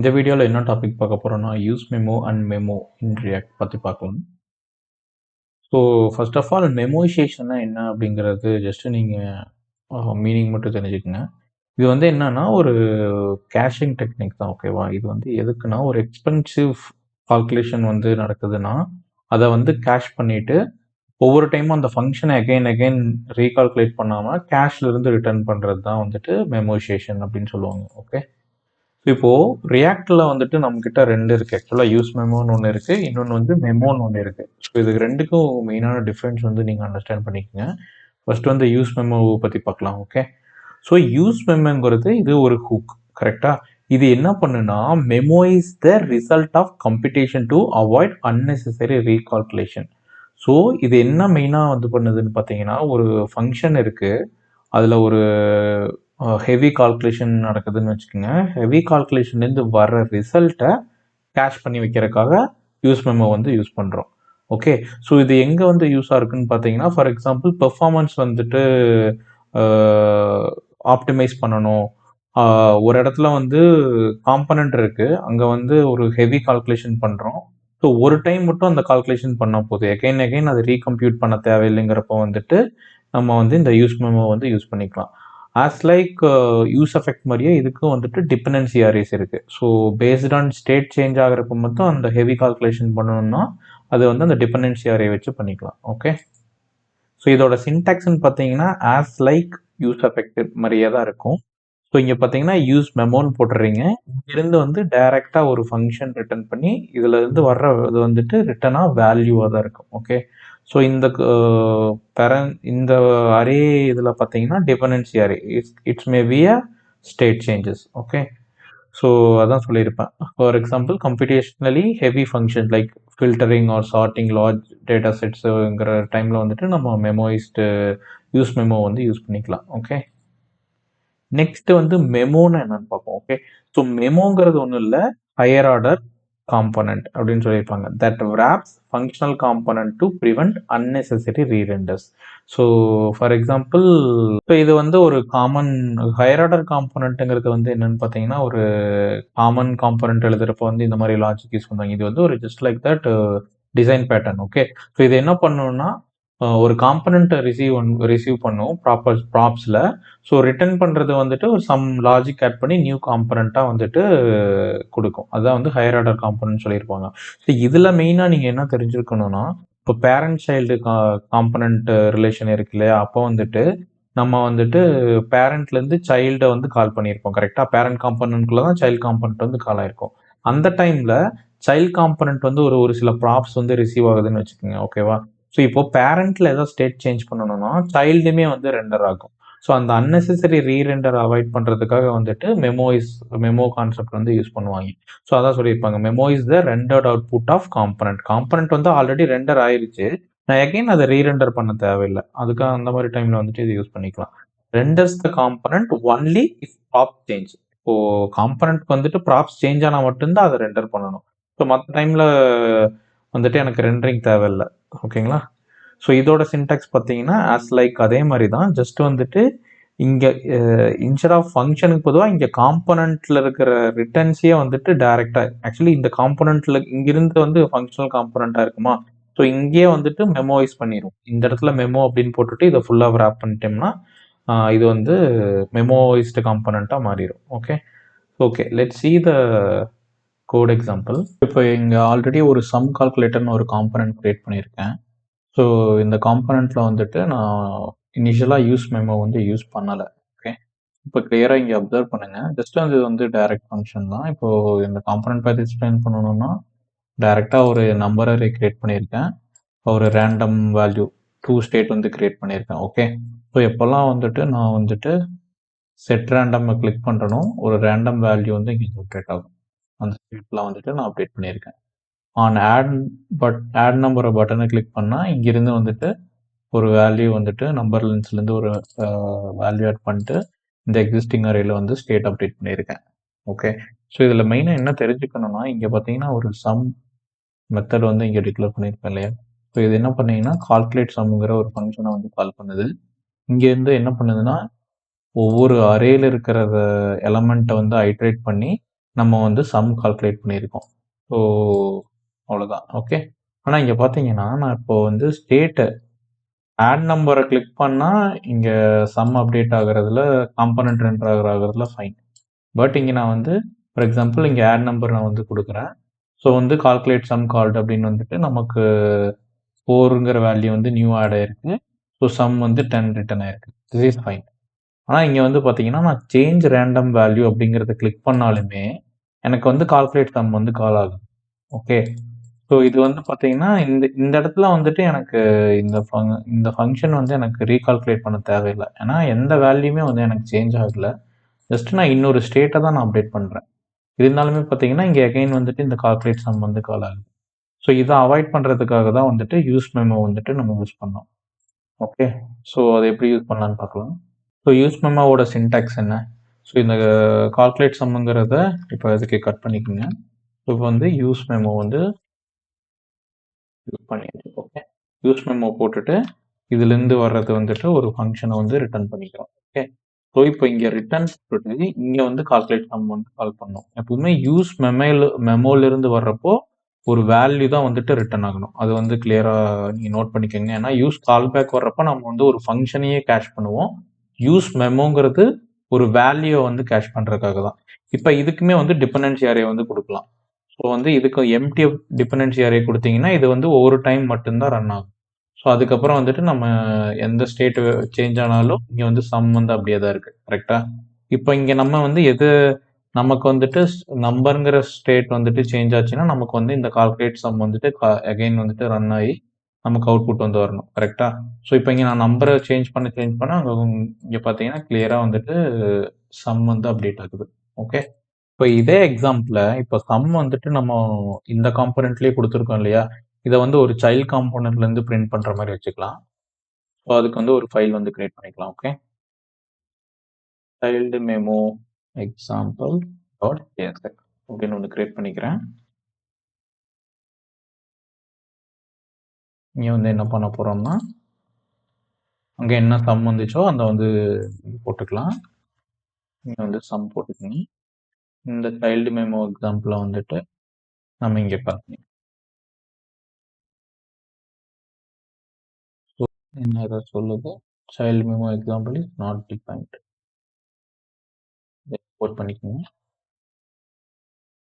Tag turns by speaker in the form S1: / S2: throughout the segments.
S1: இந்த வீடியோவில் என்ன டாபிக் பார்க்க போகிறோம்னா use memo and memo in react பற்றி பார்க்கலாம். ஸோ ஃபர்ஸ்ட் ஆஃப் ஆல் மெமோயிசேஷன்னா என்ன அப்படிங்கிறது ஜஸ்ட்டு நீங்கள் மீனிங் மட்டும் தெரிஞ்சுக்கங்க. இது வந்து என்னன்னா ஒரு கேஷிங் டெக்னிக் தான், ஓகேவா? இது வந்து எதுக்குன்னா ஒரு எக்ஸ்பென்சிவ் கால்குலேஷன் வந்து நடக்குதுன்னா அதை வந்து கேஷ் பண்ணிவிட்டு ஒவ்வொரு டைமும் அந்த ஃபங்க்ஷனை அகைன் ரீகால்குலேட் பண்ணாமல் கேஷ்லேருந்து ரிட்டர்ன் பண்ணுறது தான் வந்துட்டு மெமோயிசேஷன் அப்படின்னு சொல்லுவாங்க. ஓகே, இப்போ ரியாக்ட்ல வந்துட்டு நம்மகிட்ட 2 இருக்கு. ஆக்சுவலா யூஸ் மெமோன்னு ஒண்ணு இருக்கு. இன்னொன்னு வந்து மெமோன்னு ஒண்ணு இருக்கு. ஸோ இது 2க்கும் மெயினான டிஃபரன்ஸ் வந்து நீங்க அண்டர்ஸ்டாண்ட் பண்ணிக்கங்க. ஃபர்ஸ்ட் வந்து யூஸ் மெமோ பத்தி பார்க்கலாம். ஓகே. ஸோ யூஸ் மெமோங்கிறது இது ஒரு ஹூக். கரெக்ட்டா? இது என்ன பண்ணுனா memoize the result of computation to avoid unnecessary recalculation. So இது என்ன மெயினா வந்து பண்ணுதுன்னு பார்த்தீங்கன்னா, ஒரு ஃபங்க்ஷன் இருக்கு. அதுல ஒரு ஹெவி கால்குலேஷன் நடக்குதுன்னு வச்சுக்கோங்க. ஹெவி கால்குலேஷன்லேருந்து வர்ற ரிசல்ட்டை கேஷ் பண்ணி வைக்கிறதுக்காக யூஸ் மெமோ வந்து யூஸ் பண்ணுறோம். ஓகே, ஸோ இது எங்கே வந்து யூஸாக இருக்குன்னு பார்த்தீங்கன்னா, ஃபார் எக்ஸாம்பிள் பெர்ஃபார்மன்ஸ் வந்துட்டு ஆப்டிமைஸ் பண்ணணும். ஒரு இடத்துல வந்து காம்பனண்ட் இருக்கு, அங்கே வந்து ஒரு ஹெவி கால்குலேஷன் பண்ணுறோம். ஸோ ஒரு டைம் மட்டும் அந்த கால்குலேஷன் பண்ணால் போதும், எகைன் அதை ரீகம்ப்யூட் பண்ண தேவையில்லைங்கிறப்ப வந்துட்டு நம்ம வந்து இந்த யூஸ் மெமோ வந்து யூஸ் பண்ணிக்கலாம். ஆஸ் லைக் யூஸ் எஃபெக்ட் மாதிரியே இதுக்கும் வந்துட்டு டிபெண்டன்சி அரேஸ் இருக்குது. So based on state change ஆகிறப்ப மட்டும் அந்த ஹெவி கால்குலேஷன் பண்ணணும்னா அது வந்து அந்த டிபெண்டன்சி அரே வச்சு பண்ணிக்கலாம். ஓகே, ஸோ இதோட சின்டாக்ஸ்ன்னு பார்த்தீங்கன்னா ஆஸ் லைக் யூஸ் எஃபெக்ட் மாதிரியே தான் இருக்கும். ஸோ இங்கே பார்த்தீங்கன்னா யூஸ் மெமோன்னு போட்டுறீங்க. இங்கிருந்து வந்து டைரெக்டாக ஒரு ஃபங்க்ஷன் ரிட்டர்ன் பண்ணி இதில் இருந்து வர்ற இது வந்துட்டு ரிட்டனாக வேல்யூவாக தான் இருக்கும். ஓகே, ஸோ இந்த அரே இதில் பார்த்தீங்கன்னா dependency array it's may be a state changes. Okay, so அதான் சொல்லியிருப்பேன். For example computationally heavy function like filtering or sorting large data செட்ஸுங்கிற டைமில் வந்துட்டு நம்ம மெமோயிஸ்டு யூஸ் மெமோ வந்து யூஸ் பண்ணிக்கலாம். ஓகே, நெக்ஸ்ட் வந்து மெமோன்னு என்னன்னு பார்ப்போம். ஓகே, ஸோ மெமோங்கிறது ஒன்றும் இல்லை, ஹையர் ஆர்டர் காம்பனண்ட் அப்படின்னு சொல்லியிருப்பாங்க. That wraps functional component to prevent unnecessary re-renders. So for example இப்போ இது வந்து ஒரு காமன் ஹையர் ஆர்டர் காம்பனண்ட்டுங்கிறது வந்து என்னன்னு பார்த்தீங்கன்னா ஒரு காமன் காம்பனண்ட் எழுதுறப்ப வந்து இந்த மாதிரி லாஜிக் யூஸ் பண்ணுவாங்க. இது வந்து ஒரு just like that design pattern. Okay, so இது என்ன பண்ணணும்னா ஒரு காம்பனண்ட்டை ரிசீவ் பண்ணும் ப்ராப்ஸில். ஸோ ரிட்டர்ன் பண்ணுறது வந்துட்டு ஒரு சம் லாஜிக் ஆட் பண்ணி நியூ காம்பனண்ட்டாக வந்துட்டு கொடுக்கும். அதான் வந்து ஹையர் ஆர்டர் காம்பனண்ட் சொல்லியிருப்பாங்க. ஸோ இதில் மெயினாக நீங்கள் என்ன தெரிஞ்சுக்கணும்னா, இப்போ பேரண்ட் சைல்டு காம்பனண்ட் ரிலேஷன் இருக்கு இல்லையா, அப்போ வந்துட்டு நம்ம வந்துட்டு பேரண்ட்லேருந்து சைல்டை வந்து கால் பண்ணியிருப்போம். கரெக்டாக பேரண்ட் காம்பனண்ட்குள்ளே தான் சைல்டு காம்பனண்ட் வந்து கால் ஆயிருக்கும். அந்த டைமில் சைல்டு காம்பனண்ட் வந்து ஒரு சில ப்ராப்ஸ் வந்து ரிசீவ் ஆகுதுன்னு வச்சுக்கோங்க. ஓகேவா? ஸோ இப்போ பேரண்ட்ல ஏதாவது ஸ்டேட் சேஞ்ச் பண்ணணும்னா சைல்டுமே வந்து ரெண்டர் ஆகும். ஸோ அந்த அன்னெசரி ரீரெண்டர் அவாய்ட் பண்ணுறதுக்காக வந்துட்டு மெமோ கான்செப்ட் வந்து யூஸ் பண்ணுவாங்க. ஸோ அதான் சொல்லியிருப்பாங்க, memo is the rendered output of component. Component வந்து ஆல்ரெடி ரெண்டர் ஆயிருச்சு, நான் எகைன் அதை ரீரெண்டர் பண்ண தேவையில்லை. அதுக்காக அந்த மாதிரி டைமில் வந்துட்டு இது யூஸ் பண்ணிக்கலாம். Renders the component only if prop change. இப்போ காம்பனண்ட்க்கு வந்துட்டு ப்ராப்ஸ் சேஞ்ச் ஆனால் மட்டும்தான் அதை ரெண்டர் பண்ணணும். ஸோ மற்ற டைமில் வந்துட்டு எனக்கு ரெண்டரிங் தேவையில்லை. ஓகேங்களா? ஸோ இதோட சின்டாக்ஸ் பார்த்தீங்கன்னா ஆஸ் லைக் அதே மாதிரி தான். ஜஸ்ட் வந்துட்டு இங்கே இன்ஸ்டெட் ஆஃப் ஃபங்க்ஷனுக்கு பொதுவாக இங்கே காம்பனண்ட்டில் இருக்கிற ரிட்டர்ன்ஸையே வந்துட்டு டைரெக்டாக ஆக்சுவலி இந்த காம்பனண்ட்டில் இங்கிருந்து வந்து ஃபங்க்ஷனல் காம்பனண்ட்டாக இருக்குமா, ஸோ இங்கேயே வந்துட்டு மெமோவைஸ் பண்ணிடும். இந்த இடத்துல மெமோ அப்படின்னு போட்டுட்டு இதை ஃபுல்லாக ரேப் பண்ணிட்டோம்னா இது வந்து மெமோவைஸ்டு காம்பனண்ட்டாக மாறிடும். Okay, okay, let see the code example. இப்போ இங்கே ஆல்ரெடி ஒரு சம் கால்குலேட்டர்னு ஒரு காம்பனண்ட் க்ரியேட் பண்ணியிருக்கேன். ஸோ இந்த காம்பனண்ட்டில் வந்துட்டு நான் இனிஷியலாக யூஸ் மெமோ வந்து யூஸ் பண்ணலை. ஓகே, இப்போ கிளியராக இங்கே அப்சர்வ் பண்ணுங்கள். ஜஸ்ட் அது வந்து டைரக்ட் ஃபங்க்ஷன் தான். இப்போது இந்த காம்பனண்ட் பற்றி எக்ஸ்பிளைன் பண்ணணும்னா டைரெக்டாக ஒரு நம்பர் அரே கிரியேட் பண்ணியிருக்கேன். ஒரு ரேண்டம் வேல்யூ 2 ஸ்டேட் வந்து கிரியேட் பண்ணியிருக்கேன். ஓகே, ஸோ எப்போல்லாம் வந்துட்டு நான் வந்துட்டு செட் ரேண்டமை கிளிக் பண்ணுறனோ ஒரு ரேண்டம் வேல்யூ வந்து இங்கே ஜென்ரேட் ஆகும். அந்த ஸ்டேட்லாம் வந்துட்டு நான் அப்டேட் பண்ணியிருக்கேன். ஆன் ஆட் நம்பர் பட்டனை கிளிக் பண்ணால் இங்கிருந்து வந்துட்டு ஒரு வேல்யூ வந்துட்டு நம்பர் லென்ஸ்லேருந்து ஒரு வேல்யூ ஆட் பண்ணிட்டு இந்த எக்ஸிஸ்டிங் அரேல வந்து ஸ்டேட் அப்டேட் பண்ணியிருக்கேன். ஓகே, ஸோ இதில் மெயினாக என்ன தெரிஞ்சுக்கணும்னா இங்கே பார்த்தீங்கன்னா ஒரு சம் மெத்தட் வந்து இங்கே டிக்ளேர் பண்ணியிருப்பேன் இல்லையா. ஸோ இது என்ன பண்ணீங்கன்னா கால்குலேட் சம்ங்கிற ஒரு ஃபங்க்ஷனை வந்து கால் பண்ணுது. இங்கேருந்து என்ன பண்ணுதுன்னா ஒவ்வொரு அரேல இருக்கிற எலமெண்ட்டை வந்து ஐட்ரேட் பண்ணி நம்ம வந்து சம் கால்குலேட் பண்ணியிருக்கோம். ஸோ அவ்வளோதான். ஓகே. ஆனால் இங்கே பார்த்தீங்கன்னா நான் இப்போ வந்து ஸ்டேட்டு ஆட் நம்பரை கிளிக் பண்ணால் இங்கே சம் அப்டேட் ஆகுறதுல காம்பனண்ட் என்டர் ஆகுறதுல ஃபைன். பட் இங்கே நான் வந்து ஃபார் எக்ஸாம்பிள் இங்கே ஆட் நம்பர் நான் வந்து கொடுக்குறேன். ஸோ வந்து கால்குலேட் சம் கால்டு அப்படின்னு வந்துட்டு நமக்கு 4ங்கிற வேல்யூ வந்து நியூ ஆட் ஆயிருக்கு. ஸோ சம் வந்து 10 ரிட்டன் ஆயிருக்கு. This is fine. ஆனால் இங்கே வந்து பார்த்தீங்கன்னா நான் சேஞ்ச் ரேண்டம் வேல்யூ அப்படிங்கிறத கிளிக் பண்ணாலுமே எனக்கு வந்து கால்குலேட் சம் வந்து கால் ஆகும். ஓகே. ஸோ இது வந்து பார்த்தீங்கன்னா இந்த இந்த இடத்துல வந்துட்டு எனக்கு இந்த ஃபங்க்ஷன் வந்து எனக்கு ரீகால்குலேட் பண்ண தேவையில்லை. ஏன்னா எந்த வேல்யூமே வந்து எனக்கு சேஞ்ச் ஆகலை. ஜஸ்ட் நான் இன்னொரு ஸ்டேட்டை தான் நான் அப்டேட் பண்ணுறேன். இருந்தாலுமே பார்த்தீங்கன்னா இங்கே அகைன் வந்துட்டு இந்த கால்குலேட் சம் வந்து கால் ஆகுது. ஸோ இதை அவாய்ட் பண்ணுறதுக்காக தான் வந்துட்டு யூஸ் மெமோ வந்துட்டு நம்ம யூஸ் பண்ணோம். ஓகே. ஸோ அதை எப்படி யூஸ் பண்ணலான்னு பார்க்கலாம். ஸோ யூஸ் மெமோவோட சின்டாக்ஸ் என்ன? ஸோ இந்த கால்குலேட் சம்முங்கிறத இப்போ இதுக்கு கட் பண்ணிக்கோங்க. ஸோ இப்போ வந்து யூஸ் மெமோ வந்து யூஸ் பண்ணிடுச்சு. ஓகே. யூஸ் மெமோ போட்டுட்டு இதுலேருந்து வர்றது வந்துட்டு ஒரு ஃபங்க்ஷனை வந்து ரிட்டர்ன் பண்ணிக்கிறோம். ஓகே. ஸோ இப்போ இங்கே ரிட்டர்ன் போட்டு இங்கே வந்து கால்குலேட் சம் வந்து கால் பண்ணோம். எப்பவுமே யூஸ் மெமோலேருந்து வர்றப்போ ஒரு வேல்யூ தான் வந்துட்டு ரிட்டர்ன் ஆகணும். அது வந்து கிளியராக நீங்கள் நோட் பண்ணிக்கோங்க. ஏன்னா யூஸ் கால்பேக் வர்றப்போ நம்ம வந்து ஒரு ஃபங்க்ஷனையே கேஷ் பண்ணுவோம். யூஸ் மெமோங்கிறது ஒரு வேல்யூ வந்து கேஷ் பண்ணுறதுக்காக தான். இப்போ இதுக்குமே வந்து டிபெண்டன்சி அரே வந்து கொடுக்கலாம். ஸோ வந்து இதுக்கு எம்டி டிபெண்டன்சி அரே கொடுத்தீங்கன்னா இது வந்து ஒவ்வொரு டைம் மட்டும்தான் ரன் ஆகும். ஸோ அதுக்கப்புறம் வந்துட்டு நம்ம எந்த ஸ்டேட் சேஞ்ச் ஆனாலும் இங்கே வந்து சம் வந்து அப்படியே தான் இருக்குது. கரெக்டாக? இப்போ இங்கே நம்ம வந்து எது நமக்கு வந்துட்டு நம்பருங்கிற ஸ்டேட் வந்துட்டு சேஞ்ச் ஆச்சுன்னா நமக்கு வந்து இந்த கால்குலேட் சம் வந்துட்டு அகைன் வந்துட்டு ரன் ஆகி நமக்கு அவுட்புட் வந்து வரணும். கரெக்டா? ஸோ இப்போ இங்கே நான் நம்பரை சேஞ்ச் பண்ண அங்கே இங்கே பார்த்தீங்கன்னா கிளியராக வந்துட்டு சம் வந்து அப்டேட் ஆகுது. ஓகே. இப்போ இதே எக்ஸாம்பிள் இப்போ சம் வந்துட்டு நம்ம இந்த காம்பனண்ட்லேயே கொடுத்துருக்கோம் இல்லையா? இதை வந்து ஒரு சைல்ட் காம்பனண்ட்லேருந்து பிரிண்ட் பண்ணுற மாதிரி வச்சுக்கலாம். ஸோ அதுக்கு வந்து ஒரு ஃபைல் வந்து கிரியேட் பண்ணிக்கலாம். Okay. Child memo example dot JSX அப்படின்னு ஒன்று கிரியேட் பண்ணிக்கிறேன். இங்கே வந்து என்ன பண்ண போகிறோம்னா அங்கே என்ன சம் வந்துச்சோ அந்த வந்து போட்டுக்கலாம். இங்கே வந்து சம் போட்டுக்கணும். இந்த சைல்டு மெமோ எக்ஸாம்பிளை வந்துட்டு நம்ம இங்கே பார்க்கணும். என்ன ஏதாவது சொல்லுது? Child memo example is not defined. Export பண்ணிக்கோங்க.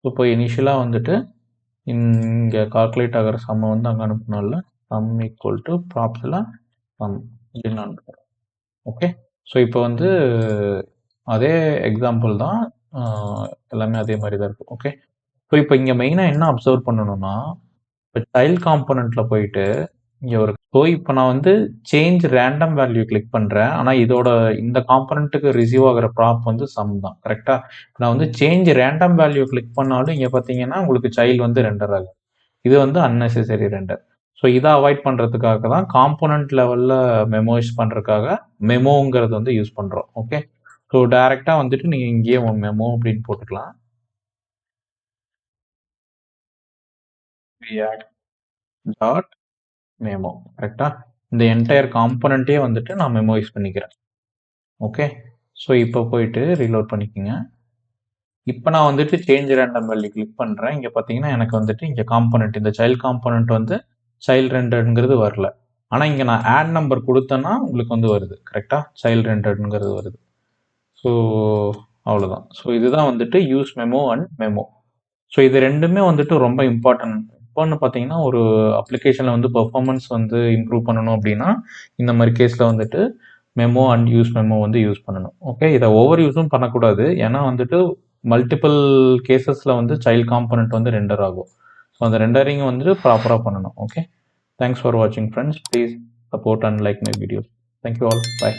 S1: இப்போ இனிஷியலாக வந்துட்டு இங்கே கால்குலேட் ஆகிற சம்மை வந்து அங்கே அனுப்பணும்ல, சம் ஈக்குவல் டு ப்ராப்ஸில் சம் அப்படின்னு அனுப்புகிறோம். ஓகே. ஸோ இப்போ வந்து அதே எக்ஸாம்பிள் தான், எல்லாமே அதே மாதிரி தான் இருக்கும். ஓகே. ஸோ இப்போ இங்கே மெயினாக என்ன அப்சர்வ் பண்ணணும்னா இப்போ சைல்ட் காம்பனண்ட்டில் போயிட்டு இங்கே ஒரு இப்போ நான் வந்து சேஞ்ச் ரேண்டம் வேல்யூ கிளிக் பண்ணுறேன். ஆனால் இதோட இந்த காம்பனண்ட்டுக்கு ரிசீவ் ஆகிற ப்ராப் வந்து சம் தான். கரெக்டாக? நான் வந்து சேஞ்ச் ரேண்டம் வேல்யூ கிளிக் பண்ணாலும் இங்கே பார்த்தீங்கன்னா உங்களுக்கு சைல்டு வந்து ரெண்டர் ஆகுது. இது வந்து அன்னெசரி ரெண்டர். ஸோ இதை அவாய்ட் பண்ணுறதுக்காக தான் காம்போனன்ட் லெவலில் மெமோஸ் பண்ணுறதுக்காக மெமோங்கிறது வந்து யூஸ் பண்ணுறோம். ஓகே. ஸோ டைரெக்டாக வந்துட்டு நீங்கள் இங்கேயே மெமோ அப்படின்னு போட்டுக்கலாம். Dot memo. கரெக்டாக? இந்த என்டையர் காம்போனண்ட்டே வந்துட்டு நான் மெமோ யூஸ் பண்ணிக்கிறேன். ஓகே. ஸோ இப்போ போயிட்டு ரீலோட் பண்ணிக்கோங்க. இப்போ நான் வந்துட்டு சேஞ்ச் ரேண்டம் வேல்யூ கிளிக் பண்ணுறேன். இங்கே பார்த்தீங்கன்னா எனக்கு வந்துட்டு இங்கே காம்போனண்ட் இந்த சைல்ட் காம்போனண்ட் வந்து சைல்ட் ரெண்டர்ங்கிறது வரல. ஆனால் இங்கே நான் ஆட் நம்பர் கொடுத்தேன்னா உங்களுக்கு வந்து வருது. கரெக்டாக? சைல்ட் ரெண்டர்ங்கிறது வருது. ஸோ அவ்வளோதான். ஸோ இதுதான் வந்துட்டு use memo and memo. So இது ரெண்டுமே வந்துட்டு ரொம்ப இம்பார்ட்டன்ட். இப்போன்னு பார்த்தீங்கன்னா ஒரு அப்ளிகேஷனில் வந்து பெர்ஃபார்மன்ஸ் வந்து இம்ப்ரூவ் பண்ணணும் அப்படின்னா இந்த மாதிரி கேஸில் வந்துட்டு மெமோ அண்ட் யூஸ் மெமோ வந்து யூஸ் பண்ணணும். ஓகே. இதை ஓவர் யூஸும் பண்ணக்கூடாது. ஏன்னா வந்துட்டு மல்டிபிள் கேசஸில் வந்து சைல்ட் காம்பனண்ட் வந்து ரெண்டர் ஆகும். ஸோ அந்த ரெண்டரிங் வந்துட்டு ப்ராப்பராக பண்ணணும். ஓகே. தேங்க்ஸ் ஃபார் வாட்சிங் friends. Please support and like my videos. Thank you all. By.